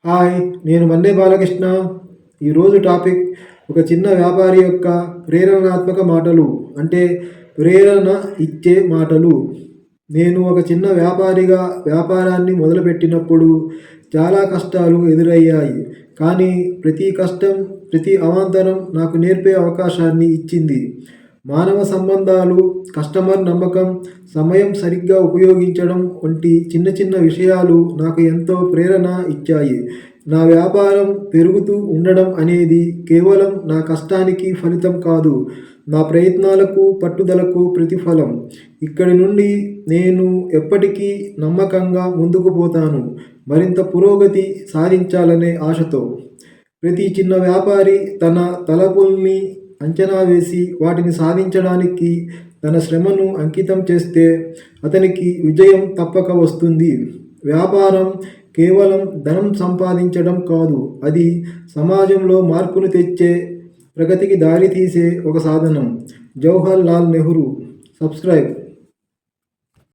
Hi! నేను Monday Balakrishna. ఈరోజు topic ఒక చిన్న వ్యాపారి యొక్క ప్రేరణాత్మక మాటలు. అంటే ప్రేరణ ఇచ్చే మాటలు. నేను ఒక చిన్న వ్యాపారిగా వ్యాపారాన్ని మొదలుపెట్టినప్పుడు చాలా కష్టాలు ఎదురయ్యాయి. కానీ ప్రతి కష్టం, ప్రతి అవాంతరం నాకు నేర్పే అవకాశాన్ని ఇచ్చింది. మానవ సంబంధాలు, కస్టమర్ నమ్మకం, సమయం సరిగ్గా ఉపయోగించడం వంటి చిన్న చిన్న విషయాలు నాకు ఎంతో ప్రేరణ ఇచ్చాయి. నా వ్యాపారం పెరుగుతూ ఉండడం అనేది కేవలం నా కష్టానికి ఫలితం కాదు, నా ప్రయత్నాలకు, పట్టుదలకు ప్రతిఫలం. ఇక్కడి నుండి నేను ఎప్పటికీ నమ్మకంగా ముందుకు పోతాను, మరింత పురోగతి సాధించాలనే ఆశతో. ప్రతి చిన్న వ్యాపారి తన తలపుల్ని అంచనా వేసి వాటిని సాధించడానికి తన శ్రమను అంకితం చేస్తే అతనికి విజయం తప్పక వస్తుంది. వ్యాపారం కేవలం ధనం సంపాదించడం కాదు, అది సమాజంలో మార్పును తెచ్చే, ప్రగతికి దారితీసే ఒక సాధనం. జవహర్ లాల్ నెహ్రూ. సబ్స్క్రైబ్.